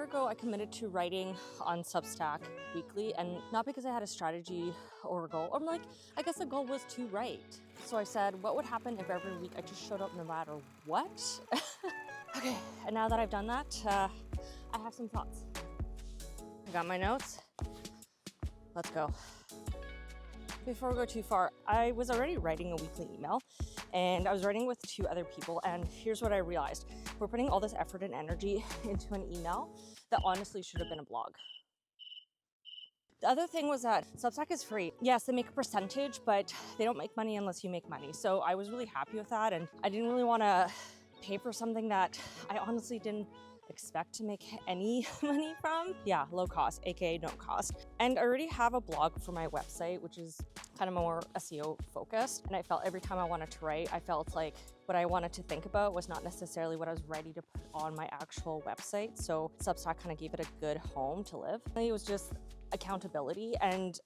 year ago, I committed to writing on Substack weekly, and not because I had a strategy or a goal. I guess the goal was to write. So I said, what would happen if every week I just showed up no matter what? Okay, and now that I've done that, I have some thoughts. I got my notes. Let's go. Before we go too far, I was already writing a weekly email, and I was writing with 2 other people, and here's what I realized. We're putting all this effort and energy into an email that honestly should have been a blog. The other thing was that Substack is free. Yes, they make a percentage, but they don't make money unless you make money. So I was really happy with that, and I didn't really want to pay for something that I honestly didn't expect to make any money from. Yeah, low cost, aka no cost. And I already have a blog for my website, which is kind of more SEO focused. And I felt every time I wanted to write, I felt like what I wanted to think about was not necessarily what I was ready to put on my actual website. So Substack kind of gave it a good home to live. It was just accountability. And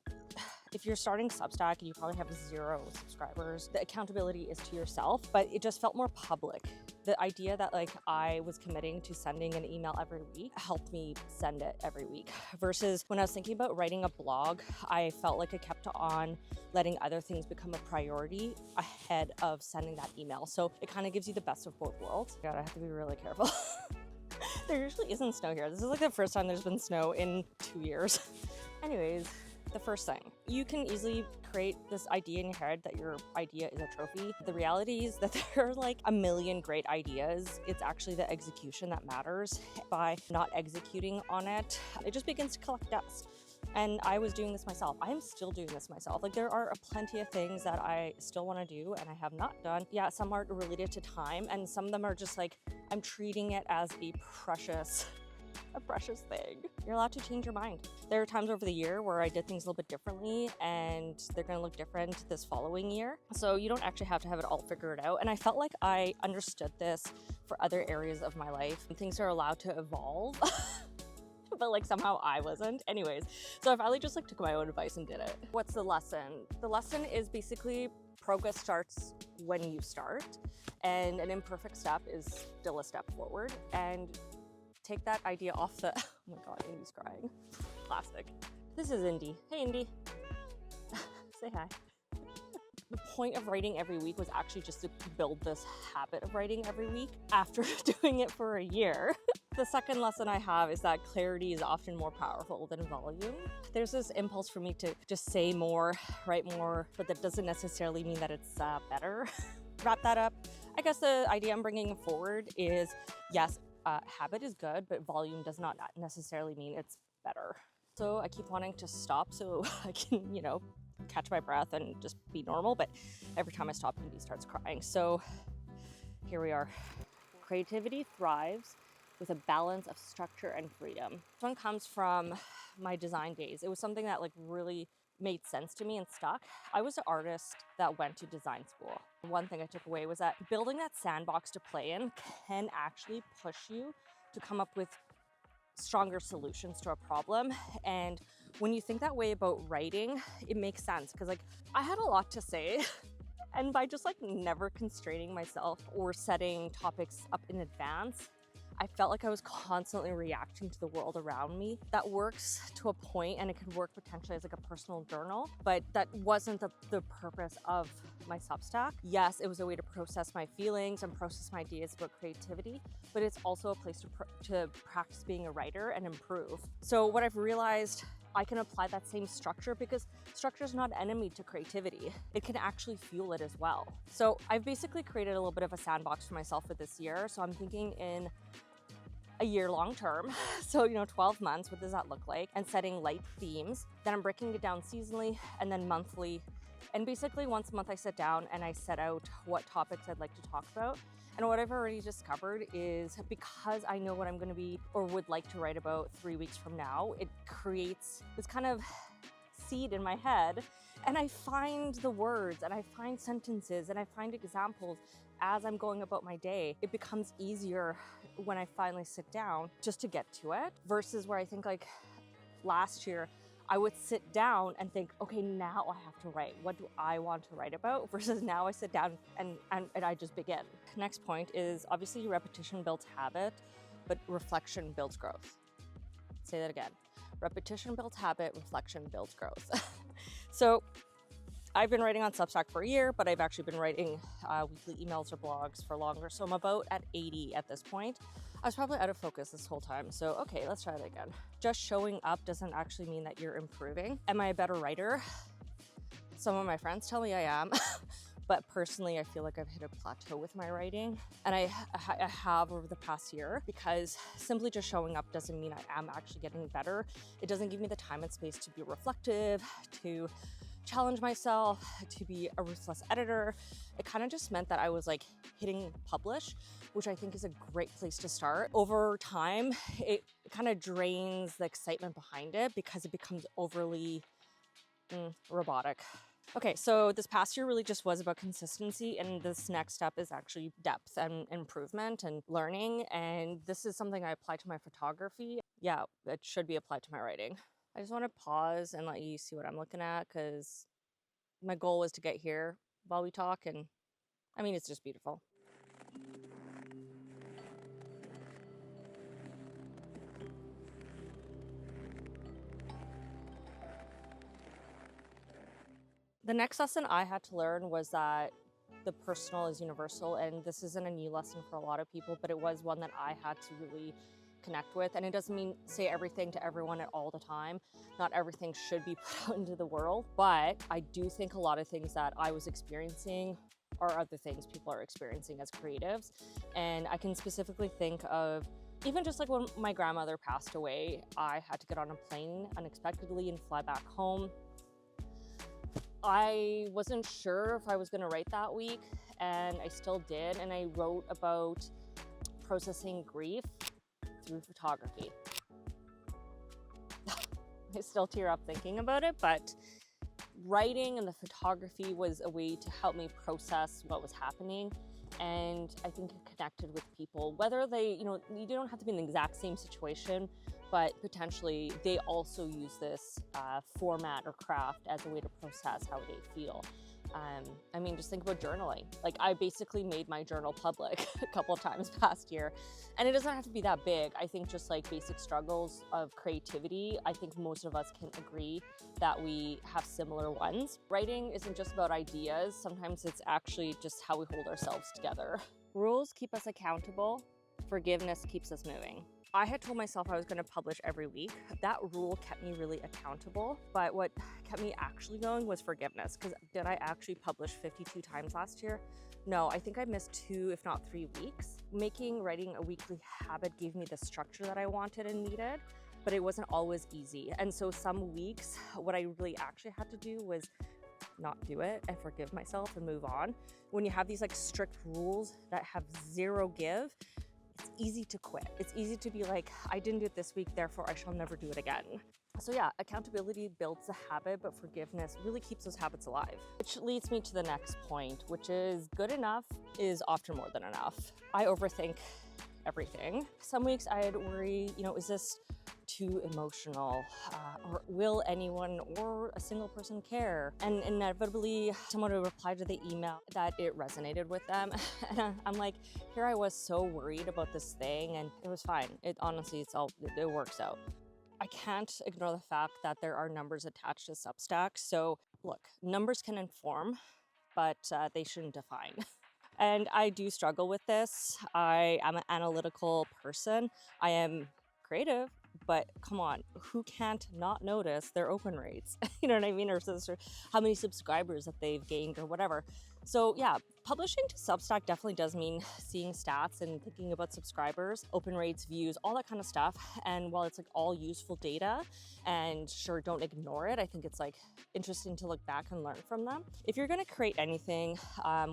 if you're starting Substack and you probably have 0 subscribers, the accountability is to yourself, but it just felt more public. The idea that I was committing to sending an email every week helped me send it every week. Versus when I was thinking about writing a blog, I felt like I kept on letting other things become a priority ahead of sending that email. So it kind of gives you the best of both worlds. God, I have to be really careful. There usually isn't snow here. This is the first time there's been snow in 2 years. Anyways, the first thing, you can easily create this idea in your head that your idea is a trophy. The reality is that there are a million great ideas. It's actually the execution that matters. By not executing on it, it just begins to collect dust. And I was doing this myself. I am still doing this myself. There are plenty of things that I still want to do and I have not done. Yeah, some are related to time, and some of them are just I'm treating it as a precious thing. You're allowed to change your mind. There are times over the year where I did things a little bit differently, and they're going to look different this following year. So you don't actually have to have it all figured out. And I felt like I understood this for other areas of my life. Things are allowed to evolve. But somehow I wasn't. Anyways, so I finally just took my own advice and did it. What's the lesson? The lesson is basically progress starts when you start, and an imperfect step is still a step forward. And take that idea off the, oh my God, Indy's crying. Classic. This is Indy. Hey, Indy. Say hi. The point of writing every week was actually just to build this habit of writing every week after doing it for a year. The second lesson I have is that clarity is often more powerful than volume. There's this impulse for me to just say more, write more, but that doesn't necessarily mean that it's better. Wrap that up. I guess the idea I'm bringing forward is, yes, habit is good, but volume does not necessarily mean it's better. So I keep wanting to stop so I can, catch my breath and just be normal. But every time I stop, Indy starts crying. So here we are. Creativity thrives with a balance of structure and freedom. This one comes from my design days. It was something that really made sense to me and stuck. I was an artist that went to design school. One thing I took away was that building that sandbox to play in can actually push you to come up with stronger solutions to a problem. And when you think that way about writing, it makes sense because I had a lot to say. And by just never constraining myself or setting topics up in advance, I felt like I was constantly reacting to the world around me. That works to a point, and it could work potentially as a personal journal, but that wasn't the purpose of my Substack. Yes, it was a way to process my feelings and process my ideas about creativity, but it's also a place to practice being a writer and improve. So what I've realized, I can apply that same structure because structure is not an enemy to creativity. It can actually fuel it as well. So I've basically created a little bit of a sandbox for myself for this year. So I'm thinking in a year long term. So, 12 months, what does that look like? And setting light themes. Then I'm breaking it down seasonally and then monthly. And basically once a month I sit down and I set out what topics I'd like to talk about. And what I've already discovered is because I know what I'm going to be or would like to write about 3 weeks from now, it creates this kind of seed in my head. And I find the words and I find sentences and I find examples as I'm going about my day. It becomes easier when I finally sit down just to get to it, versus where I think last year, I would sit down and think, okay, now I have to write. What do I want to write about? Versus now I sit down and I just begin. Next point is obviously repetition builds habit, but reflection builds growth. say that again. Repetition builds habit, reflection builds growth. So I've been writing on Substack for a year, but I've actually been writing weekly emails or blogs for longer. So I'm about at 80 at this point. I was probably out of focus this whole time. So, okay, let's try that again. Just showing up doesn't actually mean that you're improving. Am I a better writer? Some of my friends tell me I am. But personally, I feel like I've hit a plateau with my writing. And I have over the past year, because simply just showing up doesn't mean I am actually getting better. It doesn't give me the time and space to be reflective, to challenge myself, to be a ruthless editor. It kind of just meant that I was like hitting publish, which I think is a great place to start. Over time, it kind of drains the excitement behind it because it becomes overly robotic. Okay, so this past year really just was about consistency, and this next step is actually depth and improvement and learning. And this is something I apply to my photography. Yeah, it should be applied to my writing. I just want to pause and let you see what I'm looking at, because my goal was to get here while we talk, and I mean, it's just beautiful. The next lesson I had to learn was that the personal is universal, and this isn't a new lesson for a lot of people, but it was one that I had to really connect with. And it doesn't mean say everything to everyone at all the time. Not everything should be put out into the world, but I do think a lot of things that I was experiencing are other things people are experiencing as creatives. And I can specifically think of even just like when my grandmother passed away, I had to get on a plane unexpectedly and fly back home. I wasn't sure if I was going to write that week, and I still did. And I wrote about processing grief through photography. I still tear up thinking about it, but writing and the photography was a way to help me process what was happening. And I think it connected with people, whether they, you don't have to be in the exact same situation, but potentially they also use this format or craft as a way to process how they feel. I mean, just think about journaling. Like, I basically made my journal public a couple of times past year, and it doesn't have to be that big. I think just like basic struggles of creativity, I think most of us can agree that we have similar ones. Writing isn't just about ideas. Sometimes it's actually just how we hold ourselves together. Rules keep us accountable. Forgiveness keeps us moving. I had told myself I was going to publish every week. That rule kept me really accountable, but what kept me actually going was forgiveness, because did I actually publish 52 times last year? No, I think I missed 2, if not 3 weeks. Making writing a weekly habit gave me the structure that I wanted and needed, but it wasn't always easy. And so some weeks, what I really actually had to do was not do it and forgive myself and move on. When you have these like strict rules that have zero give, it's easy to quit. It's easy to be like, I didn't do it this week, therefore I shall never do it again. So yeah, accountability builds a habit, but forgiveness really keeps those habits alive. Which leads me to the next point, which is good enough is often more than enough. I overthink everything. Some weeks I'd worry, is this too emotional? Or will anyone or a single person care? And inevitably, someone would reply to the email that it resonated with them. And I'm like, here I was so worried about this thing, and it was fine. It works out. I can't ignore the fact that there are numbers attached to Substack. So look, numbers can inform, but they shouldn't define. And I do struggle with this. I am an analytical person. I am creative, but come on, who can't not notice their open rates? You know what I mean? Or how many subscribers that they've gained or whatever. So yeah, publishing to Substack definitely does mean seeing stats and thinking about subscribers, open rates, views, all that kind of stuff. And while it's like all useful data, and sure, don't ignore it, I think it's like interesting to look back and learn from them. If you're going to create anything,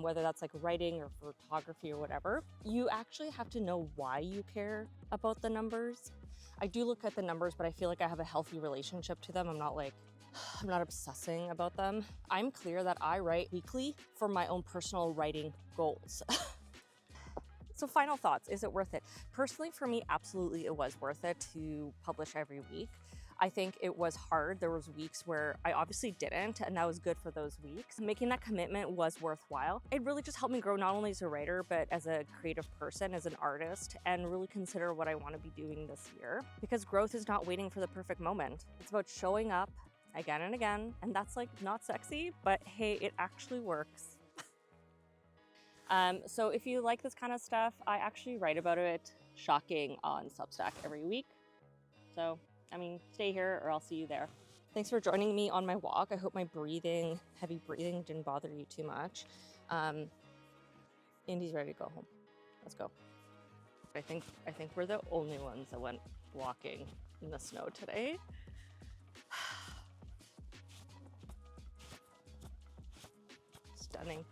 whether that's like writing or photography or whatever, you actually have to know why you care about the numbers. I do look at the numbers, but I feel like I have a healthy relationship to them. I'm not obsessing about them. I'm clear that I write weekly for my own personal writing goals. So final thoughts, is it worth it? Personally, for me, absolutely it was worth it to publish every week. I think it was hard. There was weeks where I obviously didn't, and that was good for those weeks. Making that commitment was worthwhile. It really just helped me grow not only as a writer, but as a creative person, as an artist, and really consider what I want to be doing this year. Because growth is not waiting for the perfect moment. It's about showing up again and again, and that's like not sexy, but hey, it actually works. So if you like this kind of stuff, I actually write about it, shocking, on Substack every week. So, I mean, stay here or I'll see you there. Thanks for joining me on my walk. I hope my heavy breathing didn't bother you too much. Indy's ready to go home. Let's go. I think we're the only ones that went walking in the snow today. Stunning.